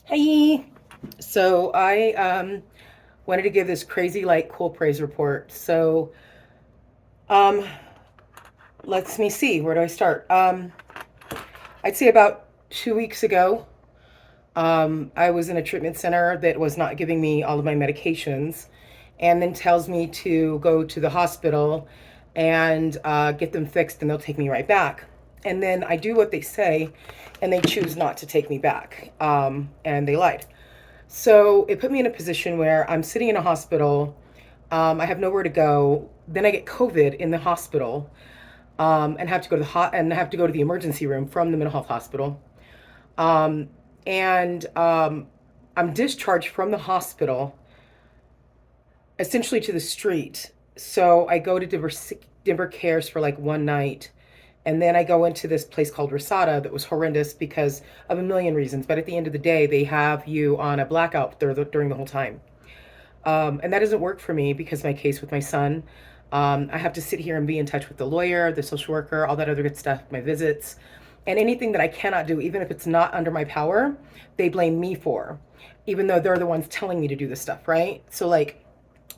Hey, so I wanted to give this crazy like cool praise report. Um, let's me see, where do I start? I'd say about 2 weeks ago, I was in a treatment center that was not giving me all of my medications, and then tells me to go to the hospital and get them fixed, and they'll take me right back. And then I do what they say, and they choose not to take me back, and they lied. So it put me in a position where I'm sitting in a hospital. I have nowhere to go. Then I get COVID in the hospital, and have to go to the emergency room from the mental health hospital. Um, and I'm discharged from the hospital, essentially to the street. So I go to Denver Cares for like one night, and then I go into this place called Rasada that was horrendous because of a million reasons. But at the end of the day, they have you on a blackout during the whole time. And that doesn't work for me because my case with my son, I have to sit here and be in touch with the lawyer, the social worker, all that other good stuff, my visits, and anything that I cannot do, even if it's not under my power, they blame me for, even though they're the ones telling me to do this stuff, right? So, like,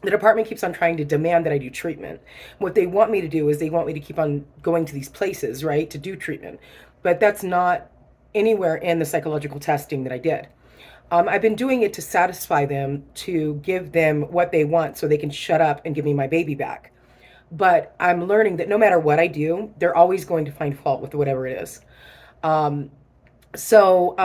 the department keeps on trying to demand that I do treatment. What they want me to do is they want me to keep on going to these places, right, to do treatment. But that's not anywhere in the psychological testing that I did. I've been doing it to satisfy them, to give them what they want so they can shut up and give me my baby back. But I'm learning that no matter what I do, they're always going to find fault with whatever it is. Um, so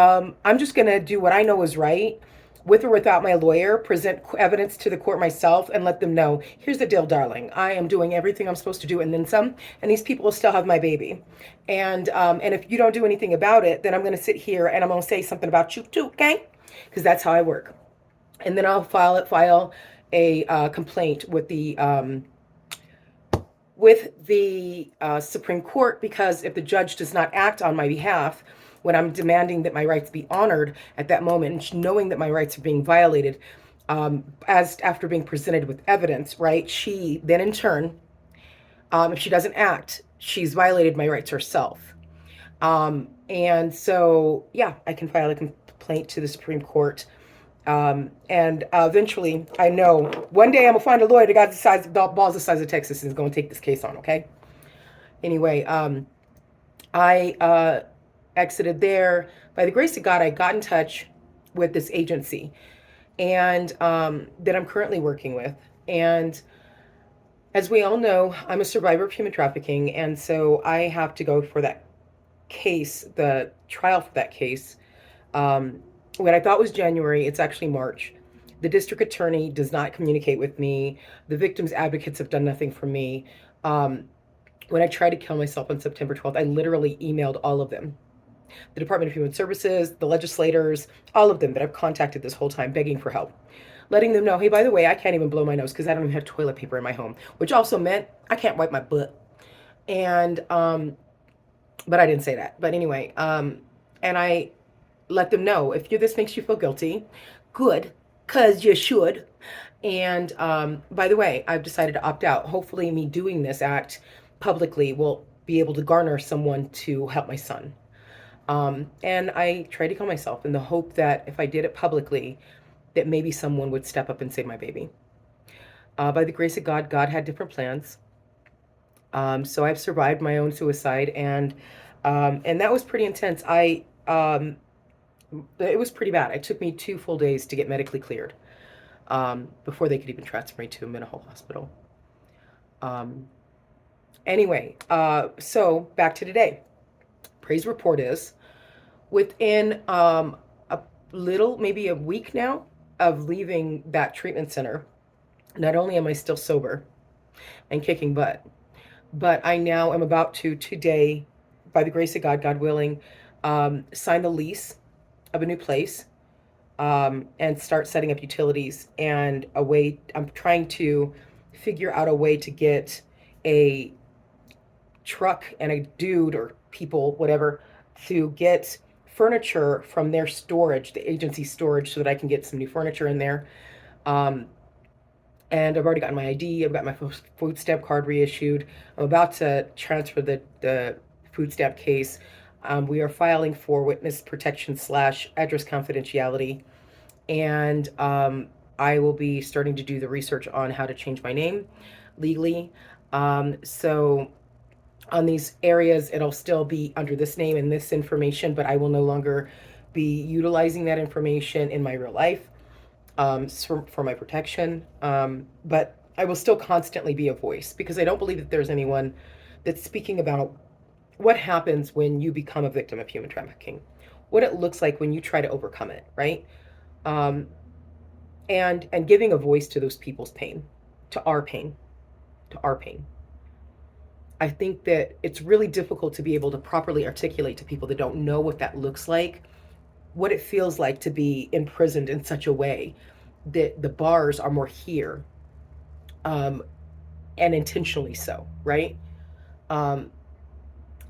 I'm just going to do what I know is right, with or without my lawyer, present evidence to the court myself, and let them know, here's the deal, darling. I am doing everything I'm supposed to do and then some, and these people will still have my baby. And if you don't do anything about it, then I'm going to sit here and I'm going to say something about you too, okay? Because that's how I work. And then I'll file a complaint with the Supreme Court, because if the judge does not act on my behalf when I'm demanding that my rights be honored at that moment, knowing that my rights are being violated, as after being presented with evidence, right? She then in turn, if she doesn't act, she's violated my rights herself. And so, yeah, I can file a complaint to the Supreme Court. And eventually, I know one day I'm gonna find a lawyer that got the size, balls the size of Texas, and is gonna take this case on. Okay. Anyway, I exited there. By the grace of God, I got in touch with this agency, and that I'm currently working with. And as we all know, I'm a survivor of human trafficking, and so I have to go for that case, the trial for that case. Um, what I thought was January, it's actually March. The district attorney does not communicate with me. The victims' advocates have done nothing for me. Um, when I tried to kill myself on September 12th, I literally emailed all of them, the Department of Human Services, the legislators, all of them that I've contacted this whole time begging for help. Letting them know, hey, by the way, I can't even blow my nose because I don't even have toilet paper in my home, which also meant I can't wipe my butt. And but I didn't say that. But anyway, and I let them know, if this makes you feel guilty, good, because you should. And by the way, I've decided to opt out. Hopefully, me doing this act publicly will be able to garner someone to help my son. And I tried to kill myself in the hope that if I did it publicly, that maybe someone would step up and save my baby. By the grace of God, God had different plans. So I've survived my own suicide, and that was pretty intense. It was pretty bad. It took me 2 full days to get medically cleared, before they could even transfer me to a mental health hospital. Um, anyway, so back to today. Praise report is, within a little, maybe a week now of leaving that treatment center, not only am I still sober and kicking butt, but I now am about to today, by the grace of God, God willing, sign the lease of a new place, and start setting up utilities and a way. I'm trying to figure out a way to get a truck and a dude or people, whatever, to get furniture from their storage, the agency storage, so that I can get some new furniture in there. Um, and I've already gotten my ID. I've got my food stamp card reissued. I'm about to transfer the food stamp case. We are filing for witness protection / address confidentiality. And I will be starting to do the research on how to change my name legally. So on these areas, it'll still be under this name and this information, but I will no longer be utilizing that information in my real life for my protection. But I will still constantly be a voice because I don't believe that there's anyone that's speaking about what happens when you become a victim of human trafficking, what it looks like when you try to overcome it, right? Um, and giving a voice to those people's pain, to our pain, to our pain. I think that it's really difficult to be able to properly articulate to people that don't know what that looks like, what it feels like to be imprisoned in such a way that the bars are more here, um, and intentionally so, right? Um,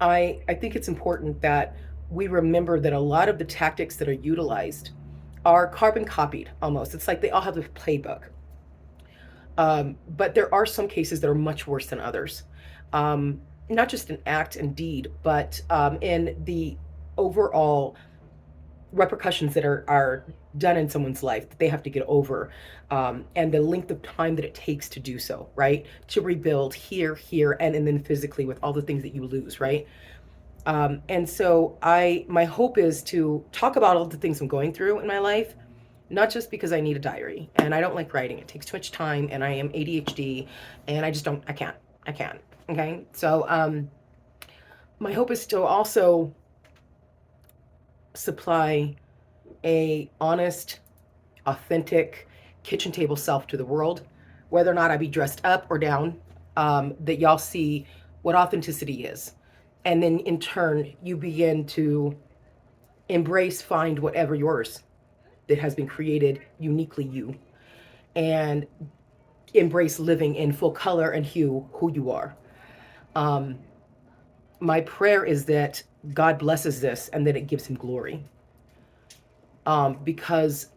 I think it's important that we remember that a lot of the tactics that are utilized are carbon copied almost. It's like they all have the playbook. But there are some cases that are much worse than others. Not just in act and deed, but in the overall repercussions that are done in someone's life that they have to get over, and the length of time that it takes to do so, right? To rebuild here, and then physically with all the things that you lose, right? And so my hope is to talk about all the things I'm going through in my life, not just because I need a diary and I don't like writing. It takes too much time and I am ADHD and I just don't, I can't. Okay. So, my hope is to also supply a honest, authentic kitchen table self to the world, whether or not I be dressed up or down, that y'all see what authenticity is. And then in turn, you begin to embrace, find whatever yours that has been created uniquely you, and embrace living in full color and hue who you are. Um, my prayer is that God blesses this and that it gives him glory. Because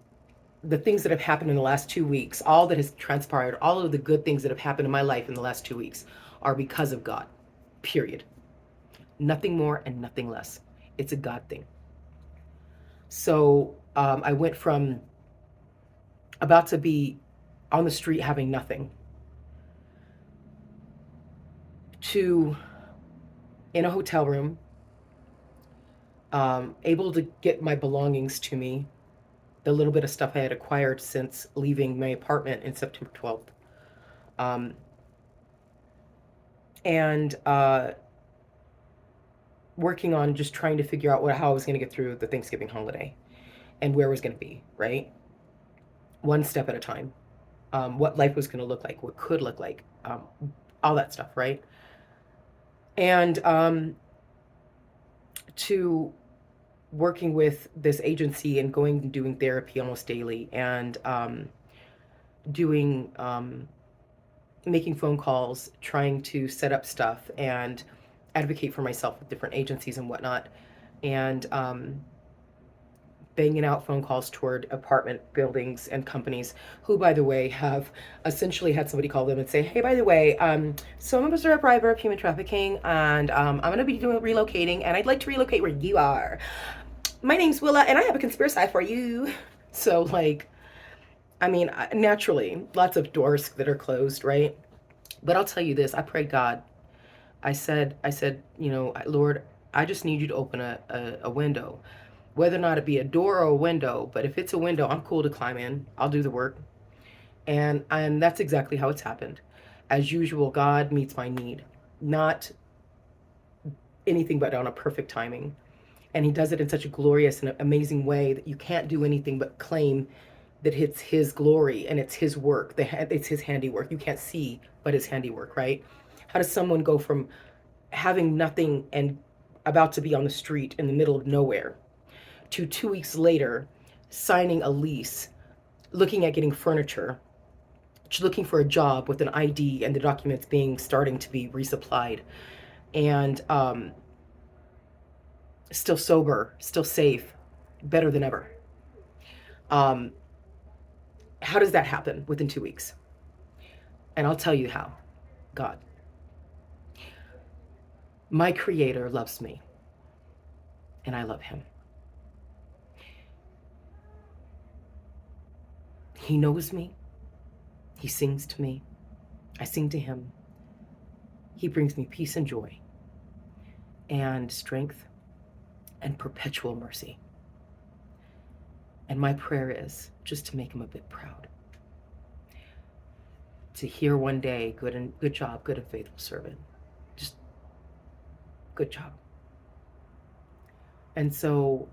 the things that have happened in the last 2 weeks, all that has transpired, all of the good things that have happened in my life in the last 2 weeks are because of God, period. Nothing more and nothing less. It's a God thing. So I went from about to be on the street having nothing to in a hotel room, able to get my belongings to me, the little bit of stuff I had acquired since leaving my apartment in September 12th. Um, and working on just trying to figure out how I was going to get through the Thanksgiving holiday and where I was going to be, right? One step at a time. What life was going to look like, what could look like, all that stuff, right? And to working with this agency and going and doing therapy almost daily, and doing making phone calls, trying to set up stuff and advocate for myself with different agencies and whatnot, and banging out phone calls toward apartment buildings and companies who, by the way, have essentially had somebody call them and say, hey, by the way, so I'm a survivor of human trafficking, and I'm going to be doing relocating, and I'd like to relocate where you are. My name's Willa, and I have a conspiracy for you. So, like, I mean, naturally, lots of doors that are closed, right? But I'll tell you this, I prayed God. I said, Lord, I just need you to open a window, whether or not it be a door or a window. But if it's a window, I'm cool to climb in. I'll do the work. And that's exactly how it's happened. As usual, God meets my need, not anything but on a perfect timing. And he does it in such a glorious and amazing way that you can't do anything but claim that it's his glory and it's his work. It's his handiwork. You can't see but his handiwork, right? How does someone go from having nothing and about to be on the street in the middle of nowhere to 2 weeks later signing a lease, looking at getting furniture, looking for a job with an ID and the documents being starting to be resupplied, and still sober, still safe, better than ever? Um, how does that happen within 2 weeks? And I'll tell you how. God. My creator loves me. and I love him. He knows me. He sings to me. I sing to him. He brings me peace and joy and strength and perpetual mercy. And my prayer is just to make him a bit proud. To hear one day, good job, good and faithful servant. Just good job. And so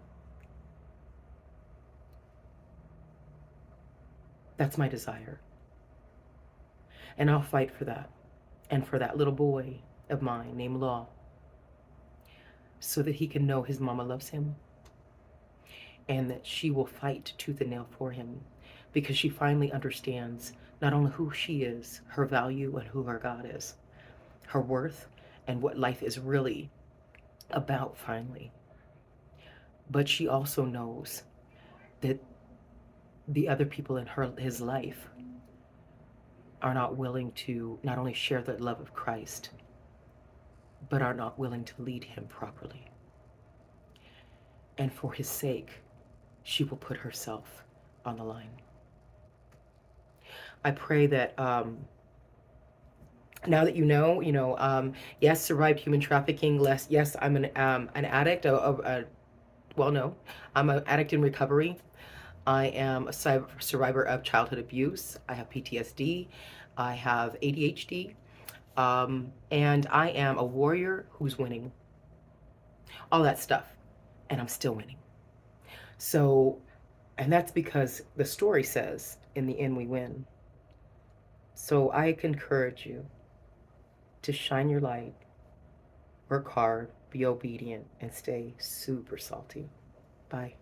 that's my desire. And I'll fight for that. And for that little boy of mine named Law, so that he can know his mama loves him and that she will fight tooth and nail for him, because she finally understands not only who she is, her value, and who her God is, her worth, and what life is really about finally. But she also knows that the other people in his life are not willing to not only share the love of Christ, but are not willing to lead him properly. And for his sake, she will put herself on the line. I pray that now that yes, survived human trafficking. Yes, I'm an addict. Well, no, I'm an addict in recovery. I am a survivor of childhood abuse. I have PTSD. I have ADHD. And I am a warrior who's winning. All that stuff. And I'm still winning. So, and that's because the story says, in the end, we win. So I encourage you to shine your light, work hard, be obedient, and stay super salty. Bye.